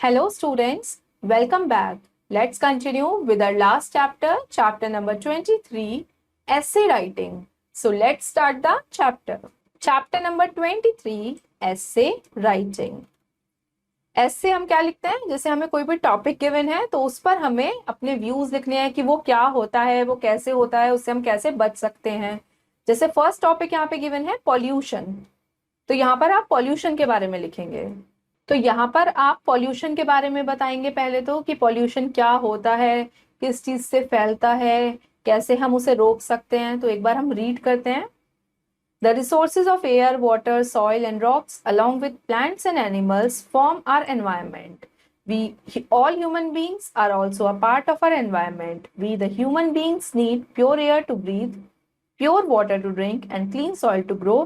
Hello students, welcome back. Let's continue with our last chapter, chapter number 23, essay writing. So let's start the chapter. Chapter number 23, essay writing. ऐसे हम क्या लिखते हैं, जैसे हमें कोई भी टॉपिक गिवन है तो उस पर हमें अपने व्यूज लिखने हैं कि वो क्या होता है, वो कैसे होता है, उससे हम कैसे बच सकते हैं। जैसे फर्स्ट टॉपिक यहाँ पे गिवन है पॉल्यूशन, तो यहाँ पर आप पॉल्यूशन के बारे में लिखेंगे। तो यहाँ पर आप पॉल्यूशन के बारे में बताएंगे पहले तो कि पॉल्यूशन क्या होता है, किस चीज से फैलता है, कैसे हम उसे रोक सकते हैं। तो एक बार हम रीड करते हैं। The resources of air, water, soil and rocks along with plants and animals form our environment. We all human beings are also a part of our environment. We the human beings need pure air to breathe, pure water to drink and clean soil to grow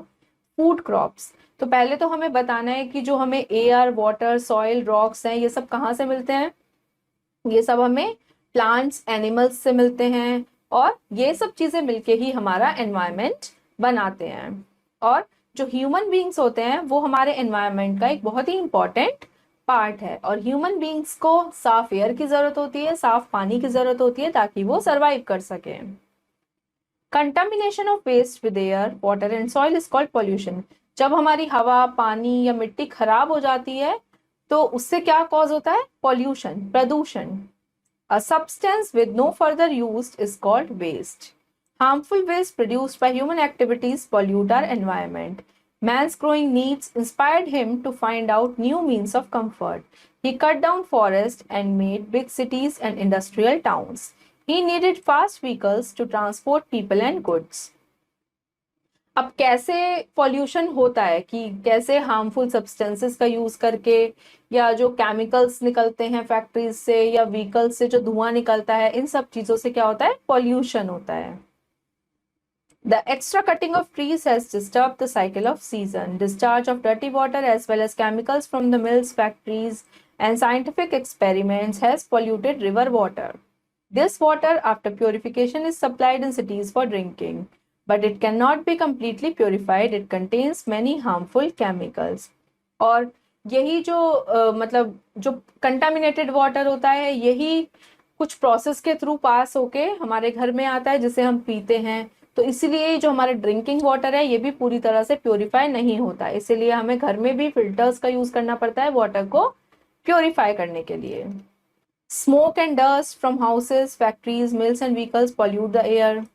food crops. तो पहले तो हमें बताना है कि जो हमें air, water, soil, rocks हैं, ये सब कहाँ से मिलते हैं। ये सब हमें प्लांट्स, एनिमल्स से मिलते हैं और ये सब चीजें मिलके ही हमारा एनवायरनमेंट बनाते हैं। और जो ह्यूमन बींग्स होते हैं वो हमारे एनवायरनमेंट का एक बहुत ही इंपॉर्टेंट पार्ट है। और ह्यूमन बींग्स को साफ एयर की जरूरत होती है, साफ पानी की जरूरत होती है ताकि वो सरवाइव कर सके। Contamination of waste with air, water and soil is called pollution. जब हमारी हवा, पानी या मिट्टी खराब हो जाती है तो उससे क्या कॉज होता है, पॉल्यूशन, प्रदूषण। A substance with no further use is called waste. Harmful waste produced by human activities pollute our environment. Man's growing needs inspired him to find out new means of comfort. He cut down forests and made big cities and industrial towns. He needed fast vehicles to transport people and goods. अब कैसे pollution होता है कि कैसे harmful substances का use करके या जो केमिकल्स निकलते हैं फैक्ट्रीज से या व्हीकल्स से जो धुआं निकलता है, इन सब चीजों से क्या होता है, पॉल्यूशन होता है। The extra cutting of trees has disturbed the cycle of season. Discharge of dirty water as well as chemicals from the mills, factories and scientific experiments has polluted river water. This water after purification is supplied in cities for drinking. But it cannot be completely purified. It contains many harmful chemicals. और यही जो मतलब जो contaminated water होता है, यही कुछ process के थ्रू पास होके हमारे घर में आता है जिसे हम पीते हैं। तो इसीलिए जो हमारे ड्रिंकिंग वाटर है ये भी पूरी तरह से प्योरीफाई नहीं होता, इसीलिए हमें घर में भी फिल्टर्स का यूज करना पड़ता है वाटर को प्योरीफाई करने के लिए। Smoke and dust from houses, factories, mills and vehicles pollute the air.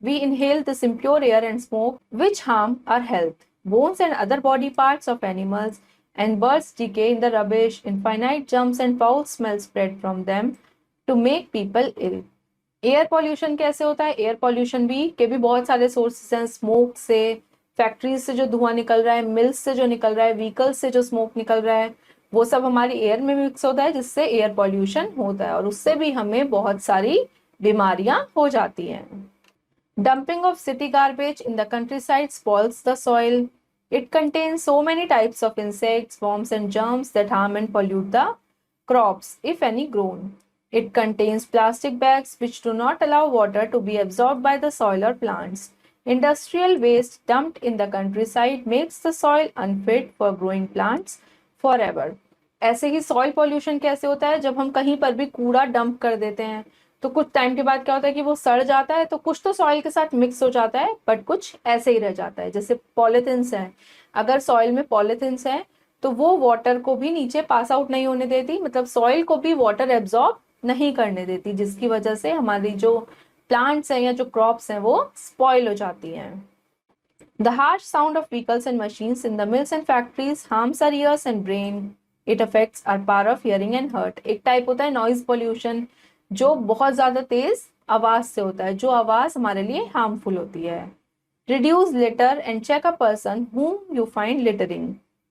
We inhale this impure air and smoke which harm our health. Bones and other body parts of animals and birds decay in the rubbish. Infinite germs and foul smell spread from them to make people ill. Air pollution कैसे होता है, air pollution भी बहुत सारे sources हैं। Smoke से, factories से जो धुआं निकल रहा है, मिल्स से जो निकल रहा है, व्हीकल्स से जो स्मोक निकल रहा है, वो सब हमारी एयर में मिक्स होता है जिससे एयर पॉल्यूशन होता है और उससे भी हमें बहुत सारी बीमारियां हो जाती हैं। Dumping of city garbage in the countryside spoils the soil. It contains so many types of insects, worms and germs that harm and pollute the crops, if any grown. It contains plastic bags which do not allow water to be absorbed by the soil or plants. Industrial waste dumped in the countryside makes the soil unfit for growing plants forever. ऐसे ही soil pollution कैसे होता है, जब हम कहीं पर भी कूड़ा डंप कर देते हैं तो कुछ टाइम के बाद क्या होता है कि वो सड़ जाता है, तो कुछ तो सॉइल के साथ मिक्स हो जाता है बट कुछ ऐसे ही रह जाता है। जैसे पॉलिथिन्स हैं, अगर सॉइल में पॉलिथिन्स हैं तो वो वाटर को भी नीचे पास आउट नहीं होने देती, मतलब सॉइल को भी वाटर एब्जॉर्ब नहीं करने देती, जिसकी वजह से हमारी जो प्लांट्स हैं या जो क्रॉप्स हैं वो स्पॉइल हो जाती हैं। The harsh sound of vehicles and machines in the mills and factories harms our ears and brain. It affects our power of hearing and heart. एक टाइप होता है नॉइज पोल्यूशन जो बहुत ज्यादा तेज आवाज से होता है, जो आवाज हमारे लिए हार्मफुल होती है। Reduce litter and check a person whom you find littering.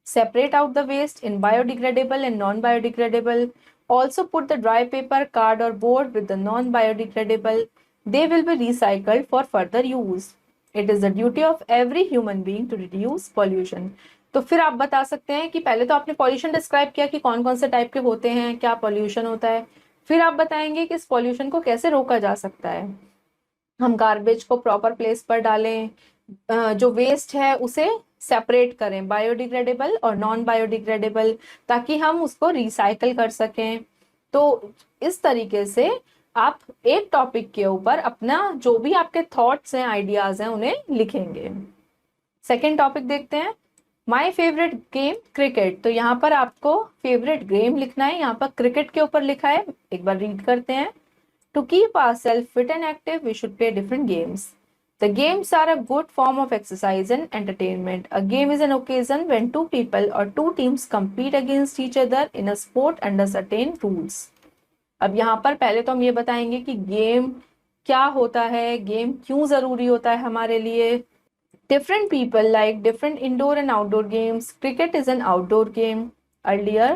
Separate out the waste in biodegradable and non-biodegradable. Also put the dry paper, card or board with the non-biodegradable. They will be recycled for further use. It is the duty of every human being to reduce pollution. तो फिर आप बता सकते हैं कि पहले तो आपने पॉल्यूशन डिस्क्राइब किया कि कौन कौन से टाइप के होते हैं, क्या पॉल्यूशन होता है, फिर आप बताएंगे कि इस पॉल्यूशन को कैसे रोका जा सकता है। हम गार्बेज को प्रॉपर प्लेस पर डालें, जो वेस्ट है उसे सेपरेट करें, बायोडिग्रेडेबल और नॉन बायोडिग्रेडेबल, ताकि हम उसको रिसाइकल कर सकें। तो इस तरीके से आप एक टॉपिक के ऊपर अपना जो भी आपके थॉट्स हैं, आइडियाज हैं, उन्हें लिखेंगे। सेकेंड टॉपिक देखते हैं, माई फेवरेट गेम क्रिकेट। तो यहाँ पर आपको फेवरेट गेम लिखना है, यहाँ पर क्रिकेट के ऊपर लिखा है, एक बार रीड करते हैं। To keep ourselves fit and active, we should play different games. The games are a good form of exercise and entertainment. A game is an occasion when two people or two teams compete against each other in a sport under certain rules. अब यहाँ पर पहले तो हम ये बताएंगे कि game क्या होता है, गेम क्यों जरूरी होता है हमारे लिए। Different people like different indoor and outdoor games. Cricket is an outdoor game. Earlier,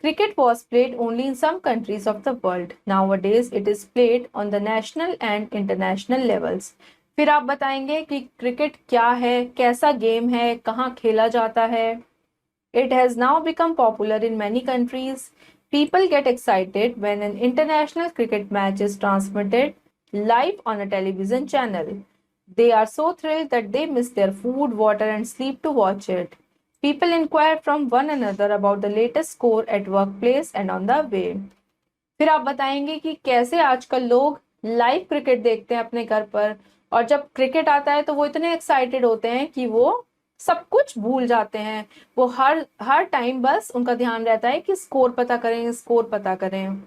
cricket was played only in some countries of the world. Nowadays, it is played on the national and international levels. फिर आप बताएंगे कि cricket क्या है, कैसा game है, कहाँ खेला जाता है। It has now become popular in many countries. People get excited when an international cricket match is transmitted live on a television channel. They are so thrilled that they miss their food, water, and sleep to watch it. People inquire from one another about the latest score at workplace and on the way. फिर आप बताएंगे कि कैसे आजकल लोग live cricket देखते हैं अपने घर पर, और जब क्रिकेट आता है तो वो इतने एक्साइटेड होते हैं कि वो सब कुछ भूल जाते हैं। वो हर टाइम बस उनका ध्यान रहता है कि स्कोर पता करें, स्कोर पता करें।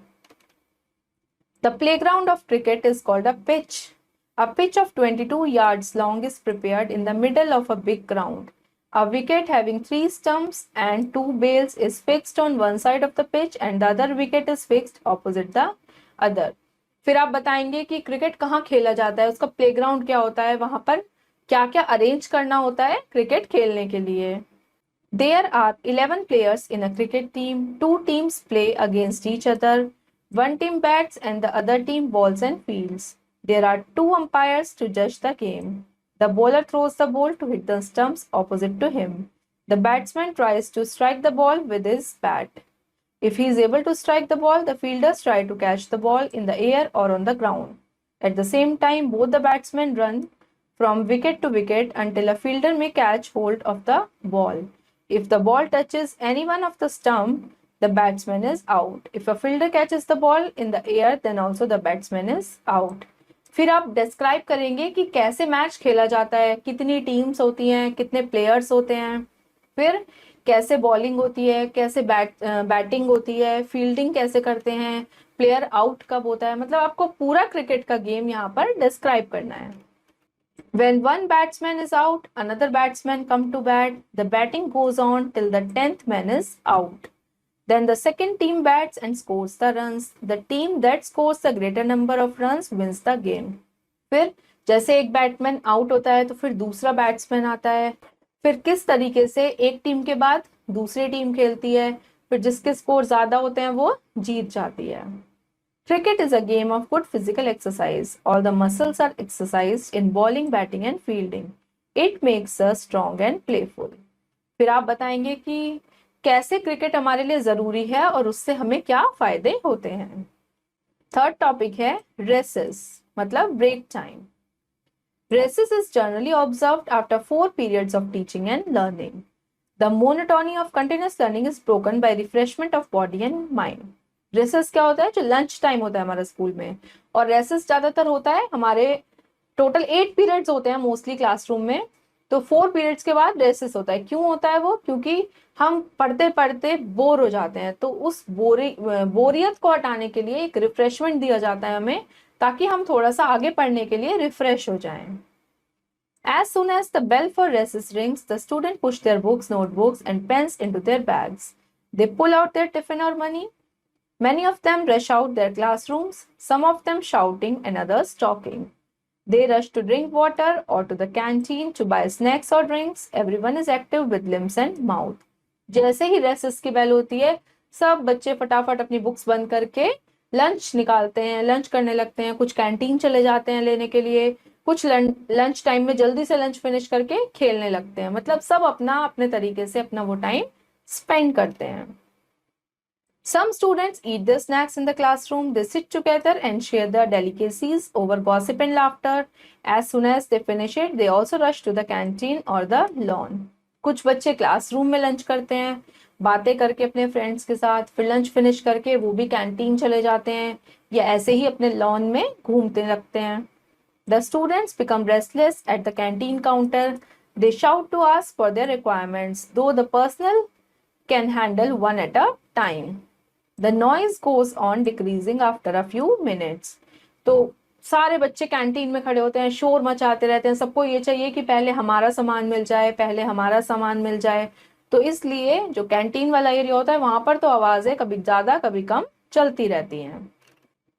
The playground of cricket is called a pitch. A pitch of 22 yards long is prepared in the middle of a big ground. A wicket having 3 stumps and 2 bails is fixed on one side of the pitch and the other wicket is fixed opposite the other. फिर आप बताएंगे कि cricket कहाँ खेला जाता है, उसका playground क्या होता है, वहां पर क्या क्या अरेंज करना होता है क्रिकेट खेलने के लिए। There are 11 players in a cricket team. 2 teams play against each other. One team bats and the other team bowls and fields. There are 2 umpires to judge the game. The bowler throws the ball to hit the stumps opposite to him. The batsman tries to strike the ball with his bat. If he is able to strike the ball, the fielders try to catch the ball in the air or on the ground. At the same time, both the batsmen run from wicket to wicket until a fielder may catch hold of the ball. If the ball touches any one of the stump, the batsman is out. If a fielder catches the ball in the air, then also the batsman is out. फिर आप describe करेंगे कि कैसे match खेला जाता है, कितनी teams होती हैं, कितने प्लेयर्स होते हैं, फिर कैसे बॉलिंग होती है, कैसे बैटिंग होती है, फील्डिंग कैसे करते हैं, प्लेयर आउट कब होता है। मतलब आपको पूरा क्रिकेट का गेम यहाँ पर डिस्क्राइब करना है। When one batsman is out, another batsman come to bat. The batting goes on till the 10th man is out. Then the second team bats and scores the runs. The team that scores the greater number of runs wins the game. फिर जैसे एक batsman out होता है तो फिर दूसरा batsman आता है, फिर किस तरीके से एक टीम के बाद दूसरी टीम खेलती है, फिर जिसके स्कोर ज्यादा होते हैं वो जीत जाती है। Cricket is a game of good physical exercise. All the muscles are exercised in bowling, batting and fielding. It makes us strong and playful. फिर आप बताएंगे कि कैसे क्रिकेट हमारे लिए जरूरी है और उससे हमें क्या फायदे होते हैं। थर्ड टॉपिक है रेसेस, मतलब break time. Recess is generally observed after 4 periods of teaching and learning. The monotony of continuous learning is broken by refreshment of body and mind. Recess क्या होता है, जो लंच टाइम होता है हमारे school में, और रेसेस ज्यादातर होता है हमारे टोटल 8 पीरियड्स होते हैं मोस्टली क्लासरूम में, तो 4 पीरियड्स के बाद रेसेस होता है। क्यों होता है वो, क्योंकि हम पढ़ते पढ़ते बोर हो जाते हैं, तो उस बोरियत को हटाने के लिए एक रिफ्रेशमेंट दिया जाता है हमें, ताकि हम थोड़ा सा आगे पढ़ने के लिए रिफ्रेश हो जाएं। As soon as the bell for recess rings, the students push their books, notebooks and pens into their bags. They pull out their tiffin or money. Many of them rush out their classrooms, some of them shouting and others talking. They rush to drink water or to the canteen to buy snacks or drinks. Everyone is active with limbs and mouth. जैसे ही races की bell होती है, सब बच्चे फटाफट अपनी books बंद करके लंच निकालते हैं, लंच करने लगते हैं। कुछ कैंटीन चले जाते हैं लेने के लिए, कुछ लंच टाइम में जल्दी से लंच फिनिश करके खेलने लगते हैं। मतलब सब अपना अपने तरीके से अपना वो टाइम स्पेंड करते हैं। Some students eat their snacks in the classroom. They sit together and share their delicacies over gossip and laughter. As soon as they finish it, they also rush to the canteen or the lawn. कुछ बच्चे classroom में lunch करते हैं, बातें करके अपने friends के साथ, फिर लंच फिनिश करके वो भी कैंटीन चले जाते हैं या ऐसे ही अपने लॉन में घूमते लगते हैं। The students become restless at the canteen counter. They shout to ask for their requirements, though the personnel can handle one at a time. The noise goes on decreasing after a few minutes. तो सारे बच्चे canteen में खड़े होते हैं, शोर मचाते रहते हैं, सबको ये चाहिए कि पहले हमारा सामान मिल जाए, पहले हमारा सामान मिल जाए। तो इसलिए जो कैंटीन वाला एरिया होता है वहां पर तो आवाजें कभी ज्यादा कभी कम चलती रहती हैं।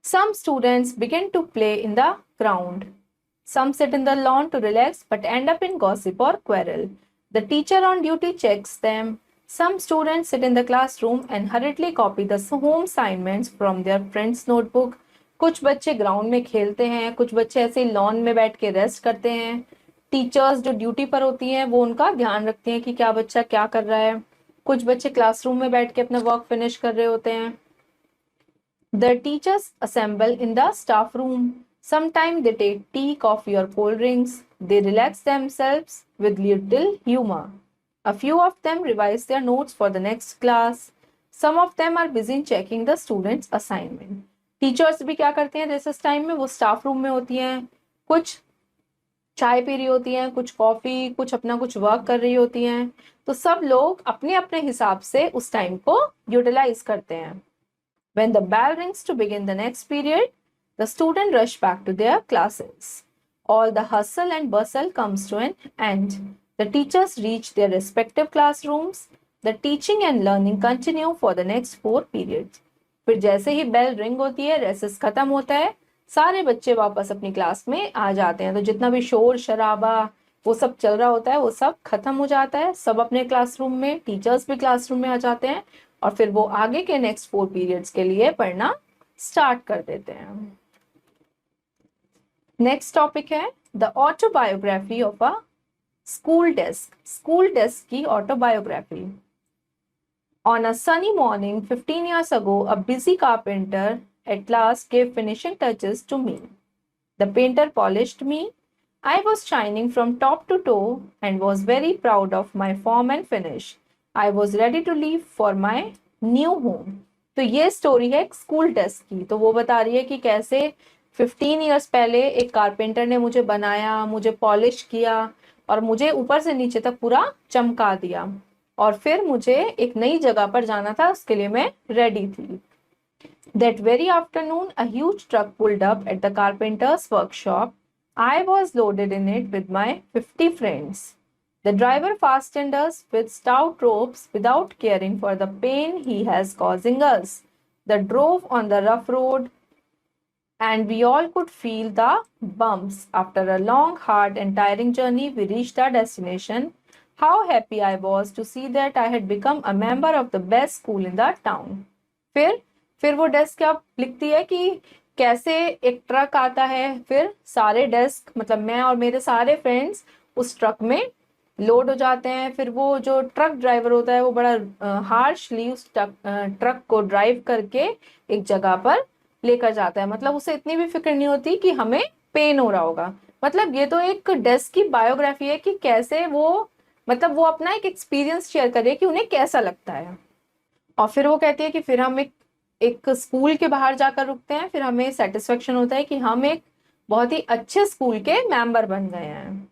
Some students begin to play in the ground. Some sit in the lawn to relax but end up in gossip or quarrel. The teacher on duty checks them. Some students sit in the classroom and hurriedly copy the home assignments from their friend's notebook. कुछ बच्चे ground में खेलते हैं, कुछ बच्चे ऐसे lawn में बैठ के रेस्ट करते हैं। टीचर्स जो ड्यूटी पर होती हैं वो उनका ध्यान रखती हैं कि क्या बच्चा क्या कर रहा है। कुछ बच्चे क्लासरूम में बैठ के अपना वर्क फिनिश कर रहे होते हैं। The teachers assemble in the staff room. Sometimes they take tea, coffee, or cold drinks. They relax themselves with little humor. A few of them revise their notes for the next class. Some of them are busy checking the students' assignment. Teachers भी क्या करते हैं recess time में, वो staff room में होती हैं, कुछ चाय पी रही होती हैं, कुछ कॉफी, कुछ अपना कुछ वर्क कर रही होती हैं। तो सब लोग अपने अपने हिसाब से उस टाइम को यूटिलाइज करते हैं। When the bell rings to begin the next period, the students rush back to their classes. All the hustle and bustle comes to an end. The teachers reach their respective classrooms. The teaching and learning continue for the next 4 periods. फिर जैसे ही bell ring होती है, races खत्म होता है, सारे बच्चे वापस अपनी क्लास में आ जाते हैं। तो जितना भी शोर शराबा वो सब चल रहा होता है वो सब खत्म हो जाता है, सब अपने क्लासरूम में, टीचर्स भी क्लासरूम में आ जाते हैं और फिर वो आगे के नेक्स्ट 4 पीरियड्स के लिए पढ़ना स्टार्ट कर देते हैं। नेक्स्ट टॉपिक है the autobiography of a school desk. School desk की autobiography. On a sunny morning 15 years ago, a busy carpenter at last gave finishing touches to me. The painter polished me. I was shining from top to toe and was very proud of my form and finish. I was ready to leave for my new home. तो ये story है एक school desk की। तो वो बता रही है कि कैसे 15 इयर्स पहले एक कारपेंटर ने मुझे बनाया, मुझे पॉलिश किया और मुझे ऊपर से नीचे तक पूरा चमका दिया और फिर मुझे एक नई जगह पर जाना था, उसके लिए मैं रेडी थी। That very afternoon, a huge truck pulled up at the carpenter's workshop. I was loaded in it with my 50 friends. The driver fastened us with stout ropes without caring for the pain he has causing us. The drove on the rough road and we all could feel the bumps. After a long, hard and tiring journey, we reached our destination. How happy I was to see that I had become a member of the best school in the town. फिर वो desk क्या लिखती है कि कैसे एक truck आता है, फिर सारे डेस्क मतलब मैं और मेरे सारे फ्रेंड्स उस ट्रक में लोड हो जाते हैं। फिर वो जो ट्रक ड्राइवर होता है वो बड़ा हार्शली उस ट्रक को ड्राइव करके एक जगह पर लेकर जाता है। मतलब उसे इतनी भी फिक्र नहीं होती कि हमें पेन हो रहा होगा। मतलब ये तो एक डेस्क की बायोग्राफी है कि कैसे वो मतलब वो अपना एक एक्सपीरियंस शेयर करे कि उन्हें कैसा लगता है। और फिर वो कहती है कि फिर हम एक स्कूल के बाहर जाकर रुकते हैं, फिर हमें सेटिस्फेक्शन होता है कि हम एक बहुत ही अच्छे स्कूल के मेंबर बन गए हैं।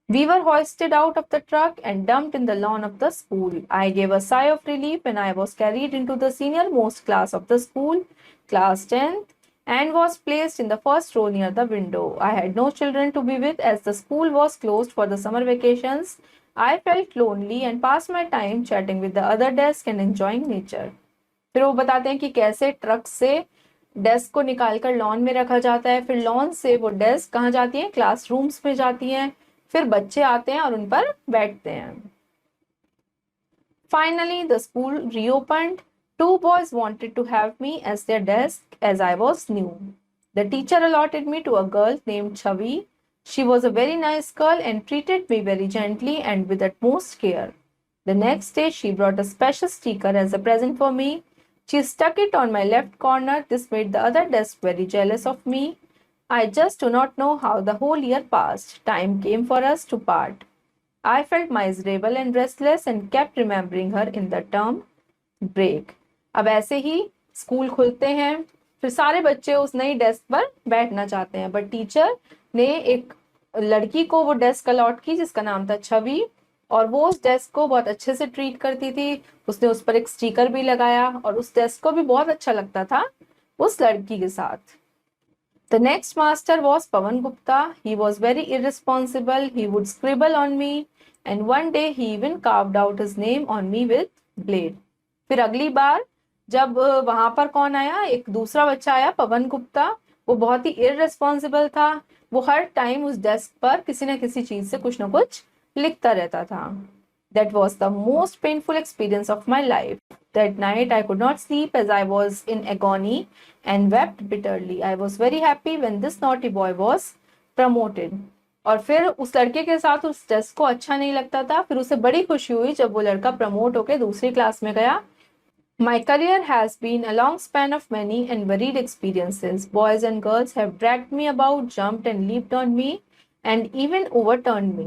We were hoisted out of the truck and dumped in the lawn of the school. I gave a sigh of relief when I was carried into the senior-most class of the school, class 10th, and was placed in the first row near the window. I had no children to be with as the school was closed for the summer vacations. I felt lonely and passed my time chatting with the other desk and enjoying nature. फिर वो बताते हैं कि कैसे truck से desk को निकालकर lawn में रखा जाता है, फिर लॉन से वो डेस्क कहाँ जाती है, क्लासरूम्स में जाती हैं, फिर बच्चे आते हैं और उन पर बैठते हैं। Finally, the school reopened. 2 boys wanted to have me as their desk as I was new. The teacher allotted me to a girl named Chavi. She was a very nice girl and treated me very gently and with utmost care. The next day, she brought a special sticker as a present for me. She stuck it on my left corner. This made the other desk very jealous of me. I just do not know how the whole year passed. Time came for us to part. I felt miserable and restless and kept remembering her in the term break. अब ऐसे ही school खुलते हैं, फिर सारे बच्चे उस नई desk पर बैठना चाहते हैं, बट टीचर ने एक लड़की को वो डेस्क अलॉट की जिसका नाम था छवि, और वो उस डेस्क को बहुत अच्छे से ट्रीट करती थी। उसने उस पर एक स्टिकर भी लगाया और उस डेस्क को भी बहुत अच्छा लगता था उस लड़की के साथ। The next master was Pavan Gupta. He was very irresponsible. He would scribble on me, and one day he even carved out his name on me with blade. फिर अगली बार जब वहां पर कौन आया, एक दूसरा बच्चा आया, पवन गुप्ता। वो बहुत ही इररिस्पॉन्सिबल था। वो हर टाइम उस डेस्क पर किसी न किसी चीज से कुछ न कुछ लिखता रहता था। That was the most painful experience of my life. That night I could not sleep as I was in agony and wept bitterly. I was very happy when this naughty boy was promoted. और फिर उस लड़के के साथ उस desk को अच्छा नहीं लगता था। फिर उसे बड़ी खुशी हुई जब वो लड़का प्रमोट होकर दूसरी क्लास में गया। My career has been a long span of many and varied experiences. Boys and girls have dragged me about, jumped and leaped on me, and even overturned me.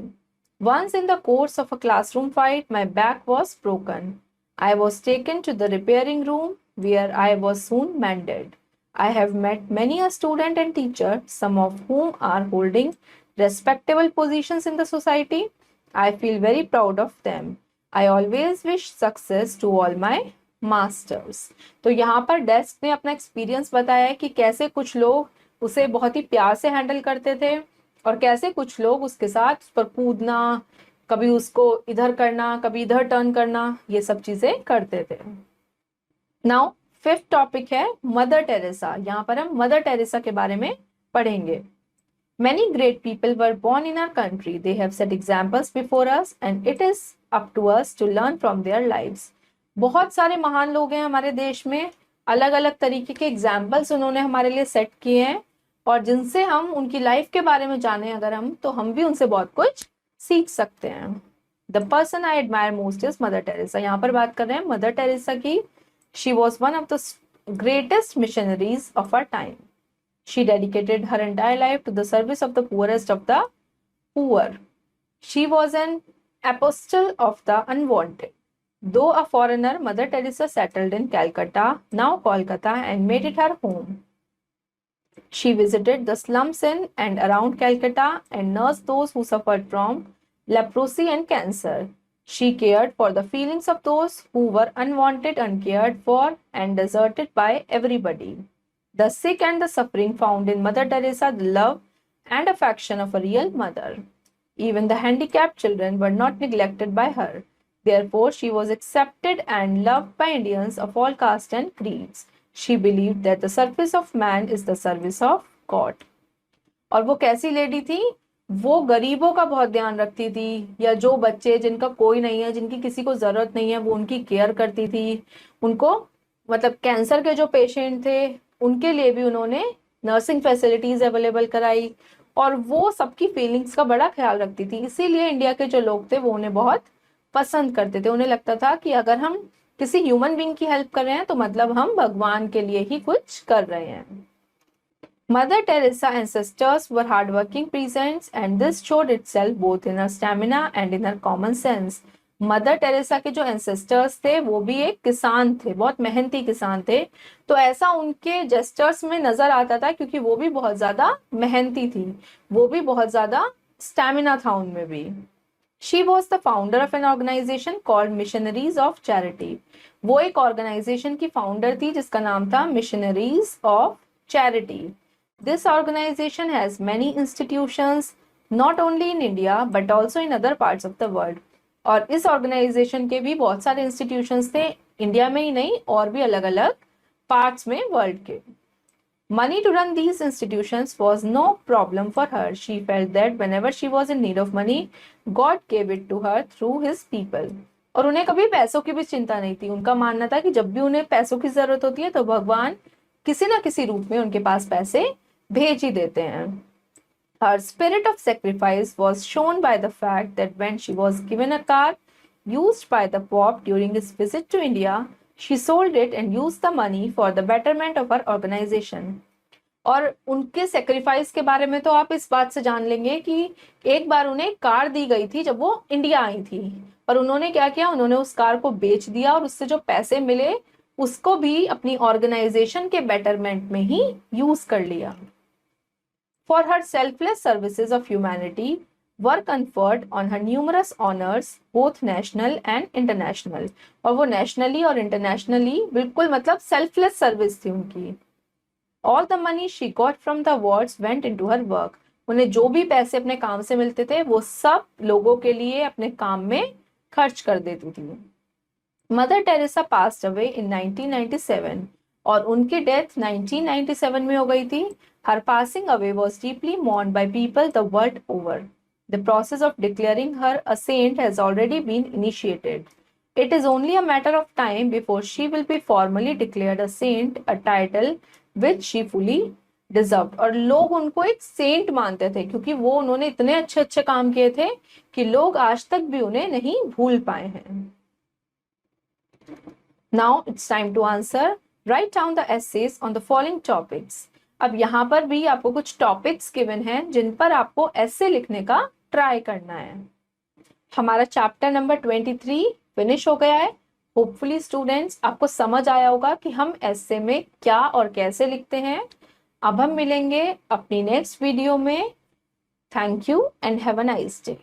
Once in the course of a classroom fight, my back was broken. I was taken to the repairing room where I was soon mended. I have met many a student and teacher, some of whom are holding respectable positions in the society. I feel very proud of them. I always wish success to all my masters. तो यहाँ पर desk ने अपना experience बताया है कि कैसे कुछ लोग उसे बहुत ही प्यार से हैंडल करते थे और कैसे कुछ लोग उसके साथ उस पर कूदना, कभी उसको इधर करना, कभी इधर टर्न करना, ये सब चीजें करते थे। नाउ फिफ्थ टॉपिक है मदर टेरेसा। यहाँ पर हम मदर टेरेसा के बारे में पढ़ेंगे। Many great people were born in our country. They have set examples before us and it is up to us to learn from their lives. बहुत सारे महान लोग हैं हमारे देश में, अलग अलग तरीके के एग्जाम्पल्स उन्होंने हमारे लिए सेट किए हैं और जिनसे हम उनकी लाइफ के बारे में जाने अगर हम, तो हम भी उनसे बहुत कुछ सीख सकते हैं। The person I admire most is Mother Teresa. यहाँ पर बात कर रहे हैं मदर टेरेसा की। She was one of the greatest missionaries of our time. She dedicated her entire life to the service of the poorest of the poor. She was an apostle of the unwanted. Though a foreigner, Mother Teresa settled in Calcutta, now Kolkata, and made it her home. She visited the slums in and around Calcutta and nursed those who suffered from leprosy and cancer. She cared for the feelings of those who were unwanted, uncared for, and deserted by everybody. The sick and the suffering found in Mother Teresa the love and affection of a real mother. Even the handicapped children were not neglected by her. Therefore, she was accepted and loved by Indians of all castes and creeds. She believed that the service of man is the service of God. और वो कैसी lady थी? वो गरीबों का बहुत ध्यान रखती थी, या जो बच्चे जिनका कोई नहीं है, जिनकी किसी को जरूरत नहीं है, वो उनकी केयर करती थी। उनको मतलब कैंसर के जो पेशेंट थे उनके लिए भी उन्होंने नर्सिंग फैसिलिटीज अवेलेबल कराई और वो सबकी फीलिंग्स का बड़ा ख्याल रखती थी। इसीलिए इंडिया के जो लोग थे वो उन्हें बहुत पसंद करते थे। उन्हें लगता था कि अगर हम किसी ह्यूमन बीइंग की हेल्प कर रहे हैं तो मतलब हम भगवान के लिए ही कुछ कर रहे हैं। Mother Teresa ancestors were hardworking peasants and this showed itself both in her stamina and in her common sense. Mother Teresa के जो एंसेस्टर्स थे वो भी एक किसान थे, बहुत मेहनती किसान थे, तो ऐसा उनके जेस्टर्स में नजर आता था क्योंकि वो भी बहुत ज्यादा मेहनती थी, वो भी बहुत ज्यादा स्टैमिना था उनमें भी। She was the founder of an organisation called Missionaries of Charity. वो एक ऑर्गेनाइजेशन की फाउंडर थी जिसका नाम था Missionaries of Charity. This organisation has many institutions not only in India but also in other parts of the world. और इस organisation के भी बहुत सारे इंस्टीट्यूशंस थे, इंडिया में ही नहीं और भी अलग अलग पार्ट्स में वर्ल्ड के। Money to run these institutions was no problem for her. She felt that whenever she was in need of money God gave it to her through his people. और उन्हें कभी पैसों की भी चिंता नहीं थी। उनका मानना था कि जब भी उन्हें पैसों की जरूरत होती है तो भगवान किसी ना किसी रूप में उनके पास पैसे भेज ही देते हैं। Her spirit of sacrifice was shown by the fact that when she was given a car used by the Pope during his visit to India, she sold it and used the money for the betterment of her organization. और उनके sacrifice के बारे में तो आप इस बात से जान लेंगे कि एक बार उन्हें कार दी गई थी जब वो इंडिया आई थी, और उन्होंने क्या किया, उन्होंने उस कार को बेच दिया और उससे जो पैसे मिले उसको भी अपनी ऑर्गेनाइजेशन के बेटरमेंट में ही यूज कर लिया। For her selfless services of humanity were conferred on her numerous honors both national and international। और वो नेशनली और इंटरनेशनली बिल्कुल मतलब सेल्फलेस सर्विस थी उनकी। All the money she got from the awards went into her work। उन्हें जो भी पैसे अपने काम से मिलते थे वो सब लोगों के लिए अपने काम में खर्च कर देती थी। Mother Teresa passed away in 1997 और उनकी डेथ 1997 में हो गई थी। हर passing away was deeply mourned by people the world over। The process of declaring her a saint has already been initiated। It is only a matter of time before she will be formally declared a saint, a title which she fully deserved। और लोग उनको एक Saint मानते थे क्योंकि वो उन्होंने इतने अच्छे अच्छे काम किए थे कि लोग आज तक भी उन्हें नहीं भूल पाए हैं। Now it's time to answer। Write down the essays on the following topics। अब यहाँ पर भी आपको कुछ टॉपिक्स गिवन हैं जिन पर आपको एसे लिखने का ट्राई करना है। हमारा चैप्टर नंबर 23 फिनिश हो गया है। होपफुली स्टूडेंट्स आपको समझ आया होगा कि हम एसे में क्या और कैसे लिखते हैं। अब हम मिलेंगे अपनी नेक्स्ट वीडियो में। Thank you and have a nice day.